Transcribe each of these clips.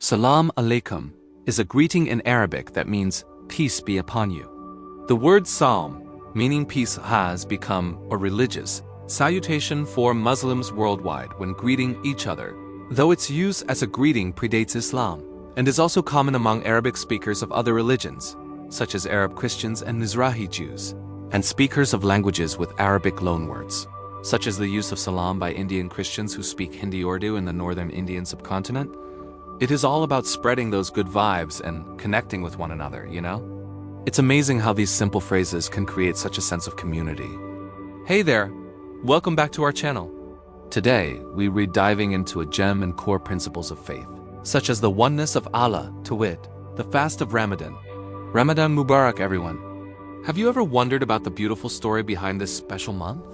Salam alaikum is a greeting in Arabic that means peace be upon you. The word Salam, meaning peace, has become a religious salutation for Muslims worldwide when greeting each other, though its use as a greeting predates Islam, and is also common among Arabic speakers of other religions, such as Arab Christians and Mizrahi Jews, and speakers of languages with Arabic loanwords, such as the use of salam by Indian Christians who speak Hindi Urdu in the northern Indian subcontinent. It is all about spreading those good vibes and connecting with one another, you know? It's amazing how these simple phrases can create such a sense of community. Hey there! Welcome back to our channel. Today, we read diving into a gem and core principles of faith, such as the oneness of Allah, to wit, the fast of Ramadan. Ramadan Mubarak, everyone. Have you ever wondered about the beautiful story behind this special month?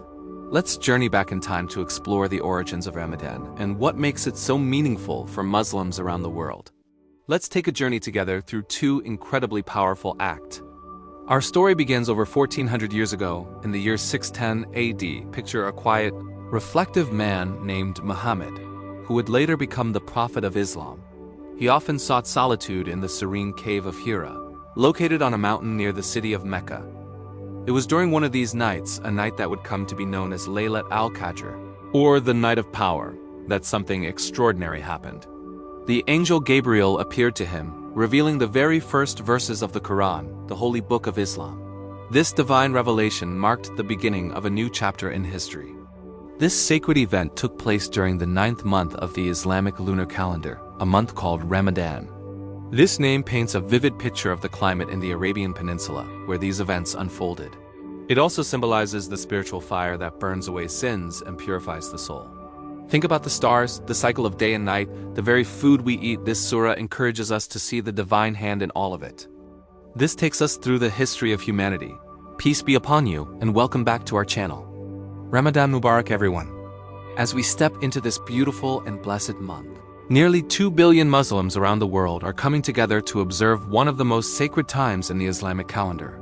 Let's journey back in time to explore the origins of Ramadan and what makes it so meaningful for Muslims around the world. Let's take a journey together through two incredibly powerful acts. Our story begins over 1400 years ago, in the year 610 AD. Picture a quiet, reflective man named Muhammad, who would later become the Prophet of Islam. He often sought solitude in the serene cave of Hira, located on a mountain near the city of Mecca. It was during one of these nights, a night that would come to be known as Laylat al-Qadr, or the Night of Power, that something extraordinary happened. The angel Gabriel appeared to him, revealing the very first verses of the Quran, the holy book of Islam. This divine revelation marked the beginning of a new chapter in history. This sacred event took place during the 9th month of the Islamic lunar calendar, a month called Ramadan. This name paints a vivid picture of the climate in the Arabian Peninsula, where these events unfolded. It also symbolizes the spiritual fire that burns away sins and purifies the soul. Think about the stars, the cycle of day and night, the very food we eat. This surah encourages us to see the divine hand in all of it. This takes us through the history of humanity. Peace be upon you, and welcome back to our channel. Ramadan Mubarak, everyone. As we step into this beautiful and blessed month, nearly 2 billion Muslims around the world are coming together to observe one of the most sacred times in the Islamic calendar.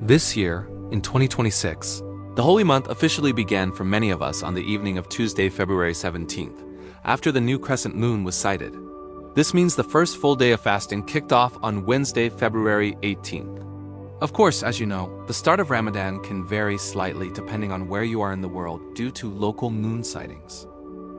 This year, in 2026, the holy month officially began for many of us on the evening of Tuesday, February 17th, after the new crescent moon was sighted. This means the first full day of fasting kicked off on Wednesday, February 18th. Of course, as you know, the start of Ramadan can vary slightly depending on where you are in the world due to local moon sightings.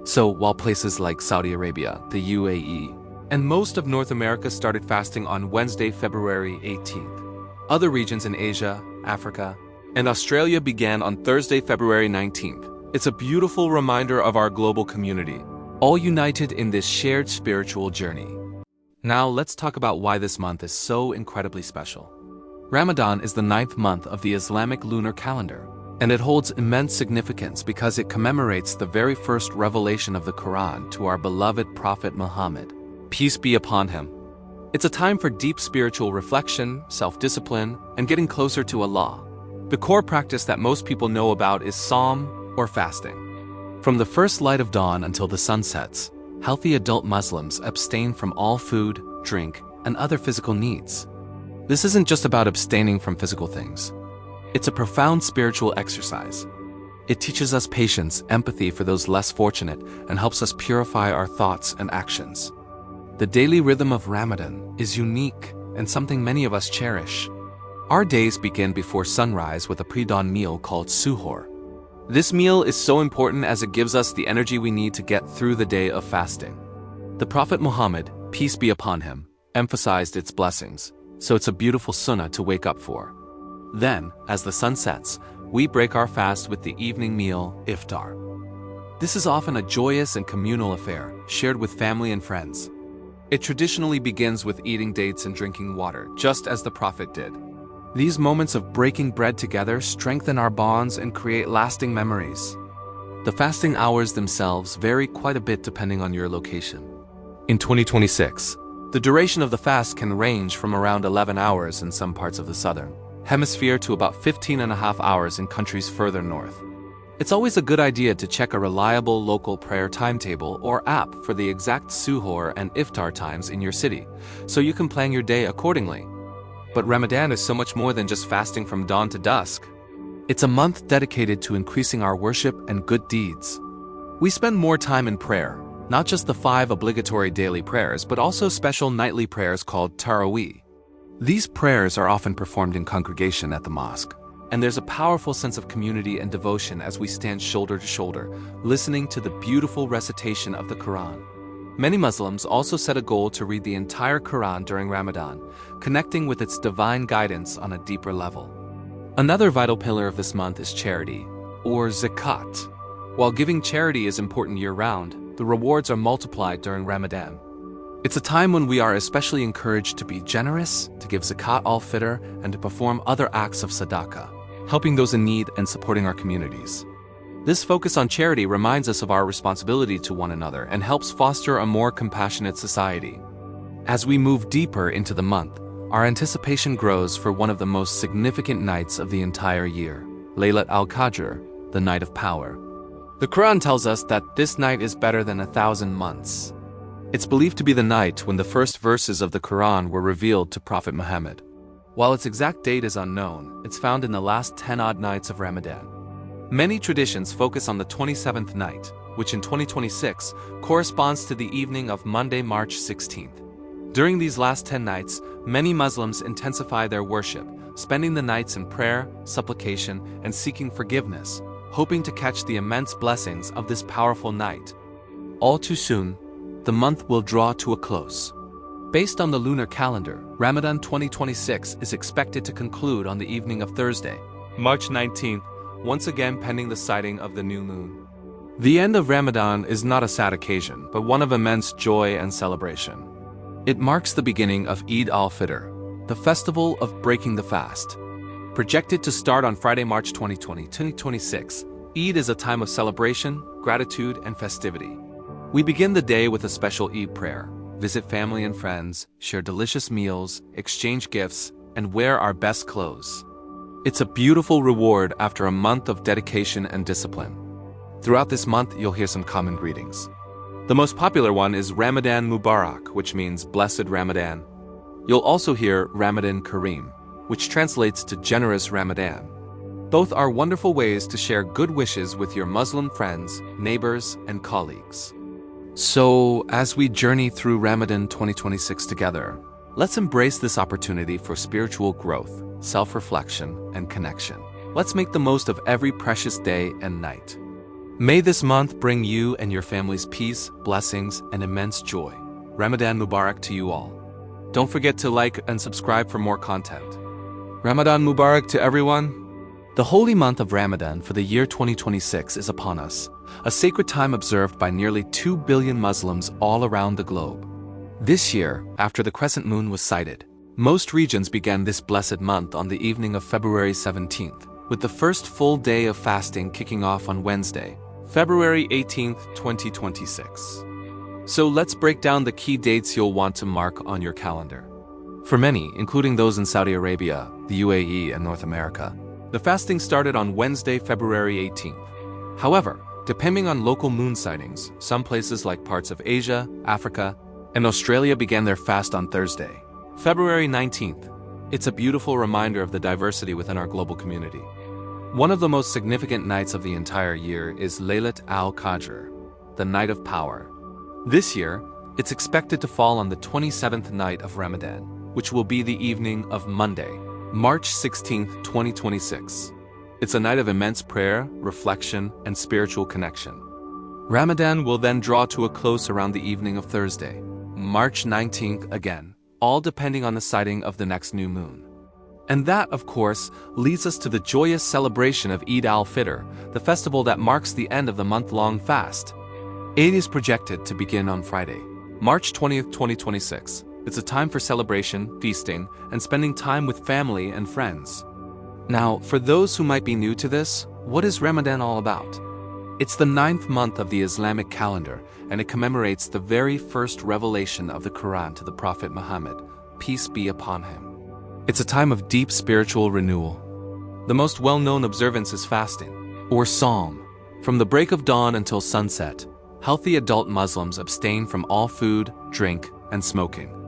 So, while places like Saudi Arabia, the UAE, and most of North America started fasting on Wednesday, February 18th, other regions in Asia, Africa, and Australia began on Thursday, February 19th. It's a beautiful reminder of our global community, all united in this shared spiritual journey. Now, let's talk about why this month is so incredibly special. Ramadan is the 9th month of the Islamic lunar calendar, and it holds immense significance because it commemorates the very first revelation of the Quran to our beloved Prophet Muhammad. Peace be upon him. It's a time for deep spiritual reflection, self-discipline, and getting closer to Allah. The core practice that most people know about is Saum, or fasting. From the first light of dawn until the sun sets, healthy adult Muslims abstain from all food, drink, and other physical needs. This isn't just about abstaining from physical things. It's a profound spiritual exercise. It teaches us patience, empathy for those less fortunate, and helps us purify our thoughts and actions. The daily rhythm of Ramadan is unique and something many of us cherish. Our days begin before sunrise with a pre-dawn meal called suhoor. This meal is so important as it gives us the energy we need to get through the day of fasting. The Prophet Muhammad, peace be upon him, emphasized its blessings, so it's a beautiful sunnah to wake up for. Then, as the sun sets, we break our fast with the evening meal, iftar. This is often a joyous and communal affair, shared with family and friends. It traditionally begins with eating dates and drinking water, just as the Prophet did. These moments of breaking bread together strengthen our bonds and create lasting memories. The fasting hours themselves vary quite a bit depending on your location. In 2026, the duration of the fast can range from around 11 hours in some parts of the southern hemisphere to about 15.5 hours in countries further north. It's always a good idea to check a reliable local prayer timetable or app for the exact suhoor and iftar times in your city, so you can plan your day accordingly. But Ramadan is so much more than just fasting from dawn to dusk. It's a month dedicated to increasing our worship and good deeds. We spend more time in prayer, Not just the 5 obligatory daily prayers, but also special nightly prayers called Taraweeh. These prayers are often performed in congregation at the mosque, and there's a powerful sense of community and devotion as we stand shoulder to shoulder, listening to the beautiful recitation of the Quran. Many Muslims also set a goal to read the entire Quran during Ramadan, connecting with its divine guidance on a deeper level. Another vital pillar of this month is charity, or zakat. While giving charity is important year-round, the rewards are multiplied during Ramadan. It's a time when we are especially encouraged to be generous, to give zakat al-fitr, and to perform other acts of sadaqah, helping those in need and supporting our communities. This focus on charity reminds us of our responsibility to one another and helps foster a more compassionate society. As we move deeper into the month, our anticipation grows for one of the most significant nights of the entire year, Laylat al-Qadr, the Night of Power. The Quran tells us that this night is better than 1,000 months. It's believed to be the night when the first verses of the Quran were revealed to Prophet Muhammad. While its exact date is unknown, it's found in the last 10 odd nights of Ramadan. Many traditions focus on the 27th night, which in 2026 corresponds to the evening of Monday, March 16th. During these last 10 nights, many Muslims intensify their worship, spending the nights in prayer, supplication, and seeking forgiveness, hoping to catch the immense blessings of this powerful night. All too soon, the month will draw to a close. Based on the lunar calendar, Ramadan 2026 is expected to conclude on the evening of Thursday, March 19th, once again pending the sighting of the new moon. The end of Ramadan is not a sad occasion, but one of immense joy and celebration. It marks the beginning of Eid al-Fitr, the festival of breaking the fast. Projected to start on Friday, March 2026, Eid is a time of celebration, gratitude, and festivity. We begin the day with a special Eid prayer, visit family and friends, share delicious meals, exchange gifts, and wear our best clothes. It's a beautiful reward after a month of dedication and discipline. Throughout this month, you'll hear some common greetings. The most popular one is Ramadan Mubarak, which means Blessed Ramadan. You'll also hear Ramadan Kareem, which translates to Generous Ramadan. Both are wonderful ways to share good wishes with your Muslim friends, neighbors, and colleagues. So, as we journey through Ramadan 2026 together, let's embrace this opportunity for spiritual growth, self-reflection, and connection. Let's make the most of every precious day and night. May this month bring you and your families peace, blessings, and immense joy. Ramadan Mubarak to you all. Don't forget to like and subscribe for more content. Ramadan Mubarak to everyone. The holy month of Ramadan for the year 2026 is upon us, a sacred time observed by nearly 2 billion Muslims all around the globe. This year, after the crescent moon was sighted, most regions began this blessed month on the evening of February 17th, with the first full day of fasting kicking off on Wednesday, February 18th, 2026. So let's break down the key dates you'll want to mark on your calendar. For many, including those in Saudi Arabia, the UAE, and North America, the fasting started on Wednesday, February 18th. However, depending on local moon sightings, some places like parts of Asia, Africa, and Australia began their fast on Thursday, February 19th. It's a beautiful reminder of the diversity within our global community. One of the most significant nights of the entire year is Laylat al-Qadr, the Night of Power. This year, it's expected to fall on the 27th night of Ramadan, which will be the evening of Monday, March 16th, 2026. It's a night of immense prayer, reflection, and spiritual connection. Ramadan will then draw to a close around the evening of Thursday, March 19th again, all depending on the sighting of the next new moon. And that, of course, leads us to the joyous celebration of Eid al-Fitr, the festival that marks the end of the month-long fast. Eid is projected to begin on Friday, March 20th, 2026. It's a time for celebration, feasting, and spending time with family and friends. Now, for those who might be new to this, what is Ramadan all about? It's the 9th month of the Islamic calendar, and it commemorates the very first revelation of the Quran to the Prophet Muhammad, peace be upon him. It's a time of deep spiritual renewal. The most well-known observance is fasting, or Psalm. From the break of dawn until sunset, healthy adult Muslims abstain from all food, drink, and smoking.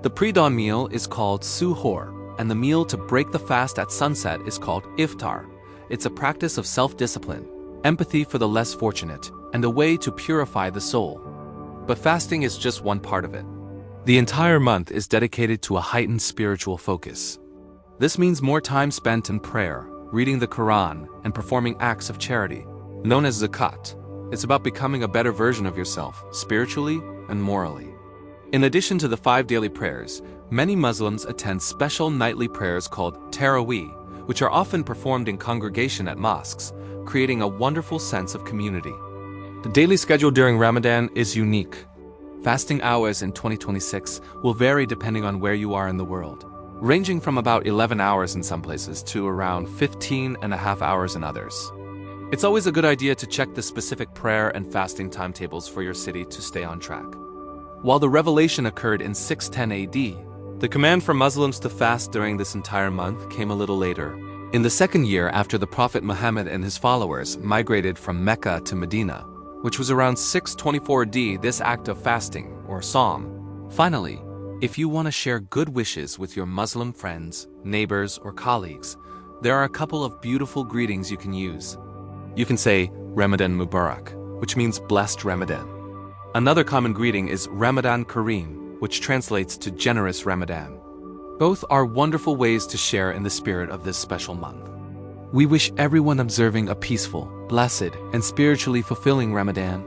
The pre-dawn meal is called suhoor, and the meal to break the fast at sunset is called iftar. It's a practice of self-discipline, empathy for the less fortunate, and a way to purify the soul. But fasting is just one part of it. The entire month is dedicated to a heightened spiritual focus. This means more time spent in prayer, reading the Quran, and performing acts of charity, known as zakat. It's about becoming a better version of yourself, spiritually and morally. In addition to the 5 daily prayers, many Muslims attend special nightly prayers called Taraweeh, which are often performed in congregation at mosques, creating a wonderful sense of community. The daily schedule during Ramadan is unique. Fasting hours in 2026 will vary depending on where you are in the world, ranging from about 11 hours in some places to around 15.5 hours in others. It's always a good idea to check the specific prayer and fasting timetables for your city to stay on track. While the revelation occurred in 610 AD, the command for Muslims to fast during this entire month came a little later, in the second year after the Prophet Muhammad and his followers migrated from Mecca to Medina, which was around 624 AD. This act of fasting, or Psalm. Finally, if you want to share good wishes with your Muslim friends, neighbors, or colleagues, there are a couple of beautiful greetings you can use. You can say Ramadan Mubarak, which means blessed Ramadan. Another common greeting is Ramadan Kareem, which translates to generous Ramadan. Both are wonderful ways to share in the spirit of this special month. We wish everyone observing a peaceful, blessed, and spiritually fulfilling Ramadan.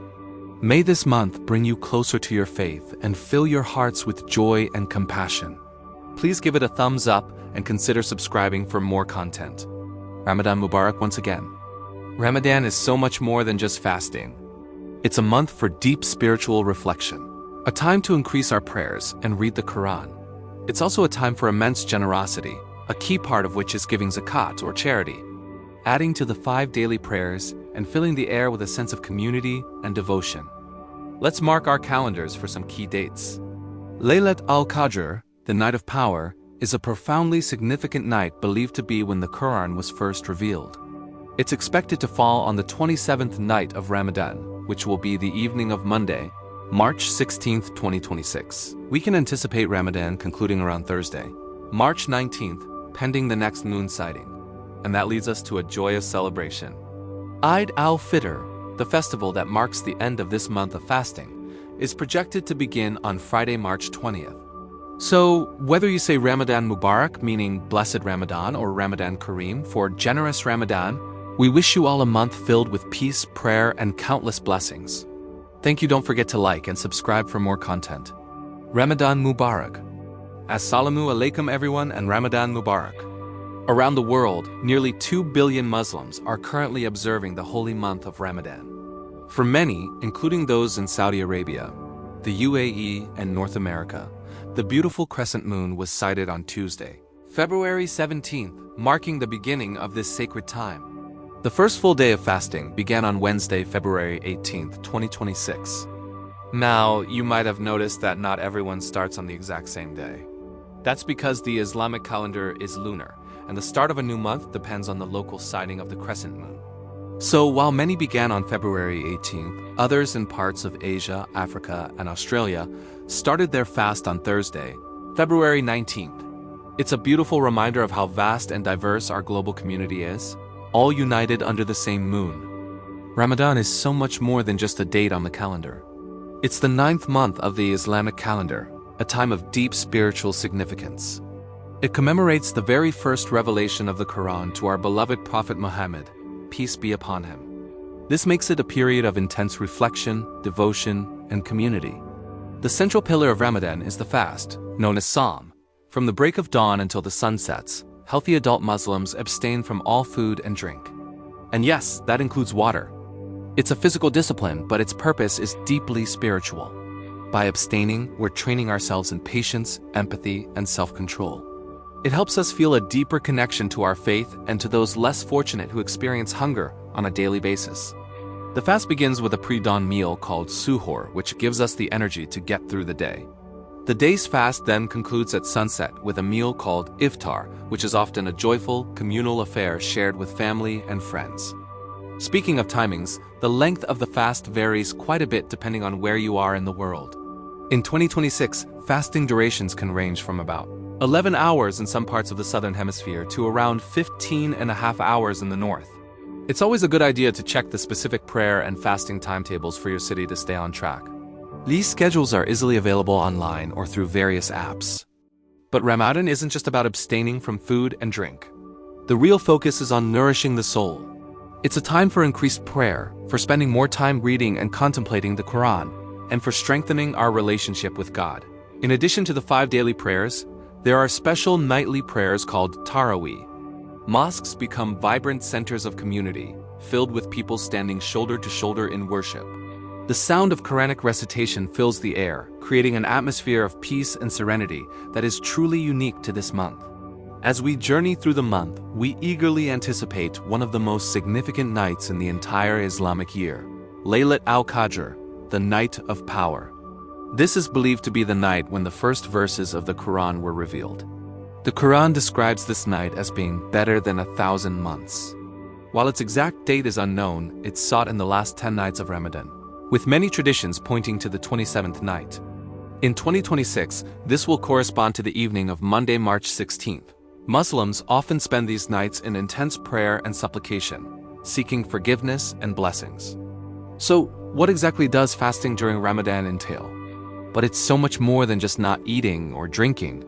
May this month bring you closer to your faith and fill your hearts with joy and compassion. Please give it a thumbs up and consider subscribing for more content. Ramadan Mubarak once again. Ramadan is so much more than just fasting. It's a month for deep spiritual reflection, a time to increase our prayers and read the Quran. It's also a time for immense generosity, a key part of which is giving zakat or charity, adding to the 5 daily prayers and filling the air with a sense of community and devotion. Let's mark our calendars for some key dates. Laylat al-Qadr, the Night of Power, is a profoundly significant night believed to be when the Quran was first revealed. It's expected to fall on the 27th night of Ramadan, which will be the evening of Monday, March 16th, 2026. We can anticipate Ramadan concluding around Thursday, March 19th, pending the next moon sighting. And that leads us to a joyous celebration. Eid al-Fitr, the festival that marks the end of this month of fasting, is projected to begin on Friday, March 20th. So, whether you say Ramadan Mubarak, meaning blessed Ramadan, or Ramadan Kareem for generous Ramadan, we wish you all a month filled with peace, prayer, and countless blessings. Thank you. Don't forget to like and subscribe for more content. Ramadan Mubarak. Assalamu alaikum everyone, and Ramadan Mubarak. Around the world, nearly 2 billion Muslims are currently observing the holy month of Ramadan. For many, including those in Saudi Arabia, the UAE, and North America, the beautiful crescent moon was sighted on Tuesday, February 17th, marking the beginning of this sacred time. The first full day of fasting began on Wednesday, February 18th, 2026. Now, you might have noticed that not everyone starts on the exact same day. That's because the Islamic calendar is lunar, and the start of a new month depends on the local sighting of the crescent moon. So, while many began on February 18th, others in parts of Asia, Africa, and Australia started their fast on Thursday, February 19th. It's a beautiful reminder of how vast and diverse our global community is, all united under the same moon. Ramadan is so much more than just a date on the calendar. It's the 9th month of the Islamic calendar, a time of deep spiritual significance. It commemorates the very first revelation of the Quran to our beloved Prophet Muhammad, peace be upon him. This makes it a period of intense reflection, devotion, and community. The central pillar of Ramadan is the fast, known as Psalm. From the break of dawn until the sun sets, healthy adult Muslims abstain from all food and drink. And yes, that includes water. It's a physical discipline, but its purpose is deeply spiritual. By abstaining, we're training ourselves in patience, empathy, and self-control. It helps us feel a deeper connection to our faith and to those less fortunate who experience hunger on a daily basis. The fast begins with a pre-dawn meal called suhoor, which gives us the energy to get through the day. The day's fast then concludes at sunset with a meal called iftar, which is often a joyful, communal affair shared with family and friends. Speaking of timings, the length of the fast varies quite a bit depending on where you are in the world. In 2026, fasting durations can range from about 11 hours in some parts of the southern hemisphere to around 15.5 hours in the north. It's always a good idea to check the specific prayer and fasting timetables for your city to stay on track. These schedules are easily available online or through various apps. But Ramadan isn't just about abstaining from food and drink. The real focus is on nourishing the soul. It's a time for increased prayer, for spending more time reading and contemplating the Quran, and for strengthening our relationship with God. In addition to the 5 daily prayers, there are special nightly prayers called Taraweeh. Mosques become vibrant centers of community, filled with people standing shoulder to shoulder in worship. The sound of Quranic recitation fills the air, creating an atmosphere of peace and serenity that is truly unique to this month. As we journey through the month, we eagerly anticipate one of the most significant nights in the entire Islamic year, Laylat al-Qadr, the Night of Power. This is believed to be the night when the first verses of the Quran were revealed. The Quran describes this night as being better than 1,000 months. While its exact date is unknown, it's sought in the last 10 nights of Ramadan, with many traditions pointing to the 27th night. In 2026, this will correspond to the evening of Monday, March 16th. Muslims often spend these nights in intense prayer and supplication, seeking forgiveness and blessings. So, what exactly does fasting during Ramadan entail? But it's so much more than just not eating or drinking.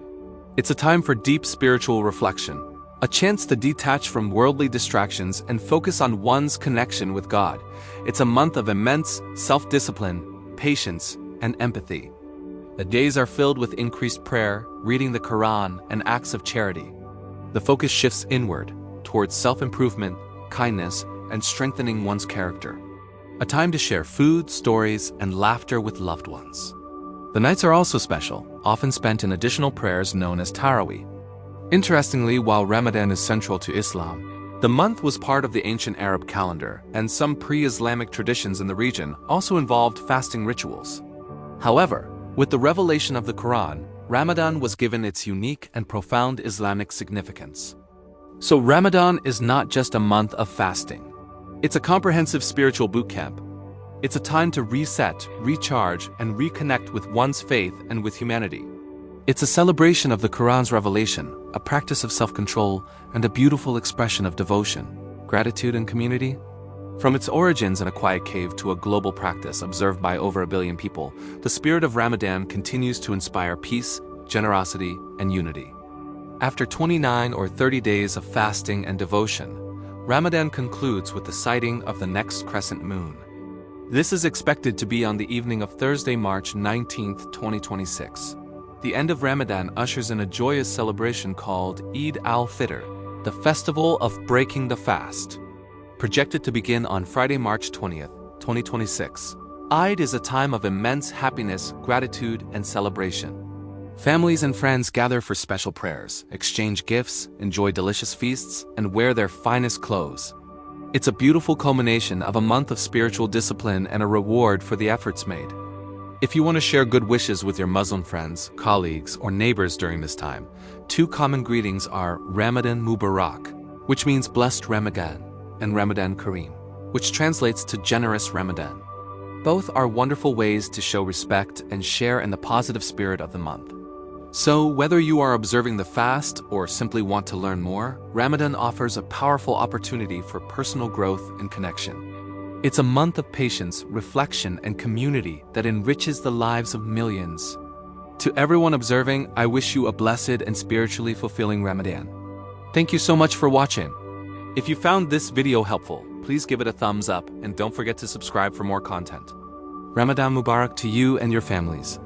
It's a time for deep spiritual reflection, a chance to detach from worldly distractions and focus on one's connection with God. It's a month of immense self-discipline, patience, and empathy. The days are filled with increased prayer, reading the Quran, and acts of charity. The focus shifts inward, towards self-improvement, kindness, and strengthening one's character. A time to share food, stories, and laughter with loved ones. The nights are also special, often spent in additional prayers known as Taraweeh. Interestingly, while Ramadan is central to Islam, the month was part of the ancient Arab calendar, and some pre-Islamic traditions in the region also involved fasting rituals. However, with the revelation of the Quran, Ramadan was given its unique and profound Islamic significance. So Ramadan is not just a month of fasting. It's a comprehensive spiritual boot camp. It's a time to reset, recharge, and reconnect with one's faith and with humanity. It's a celebration of the Quran's revelation, a practice of self-control, and a beautiful expression of devotion, gratitude, and community. From its origins in a quiet cave to a global practice observed by over 1 billion people, the spirit of Ramadan continues to inspire peace, generosity, and unity. After 29 or 30 days of fasting and devotion, Ramadan concludes with the sighting of the next crescent moon. This is expected to be on the evening of Thursday, March 19, 2026. The end of Ramadan ushers in a joyous celebration called Eid al-Fitr, the festival of breaking the fast. Projected to begin on Friday, March 20th, 2026. Eid is a time of immense happiness, gratitude, and celebration. Families and friends gather for special prayers, exchange gifts, enjoy delicious feasts, and wear their finest clothes. It's a beautiful culmination of a month of spiritual discipline and a reward for the efforts made. If you want to share good wishes with your Muslim friends, colleagues, or neighbors during this time, 2 common greetings are Ramadan Mubarak, which means blessed Ramadan, and Ramadan Kareem, which translates to generous Ramadan. Both are wonderful ways to show respect and share in the positive spirit of the month. So, whether you are observing the fast or simply want to learn more, Ramadan offers a powerful opportunity for personal growth and connection. It's a month of patience, reflection, and community that enriches the lives of millions. To everyone observing, I wish you a blessed and spiritually fulfilling Ramadan. Thank you so much for watching. If you found this video helpful, please give it a thumbs up and don't forget to subscribe for more content. Ramadan Mubarak to you and your families.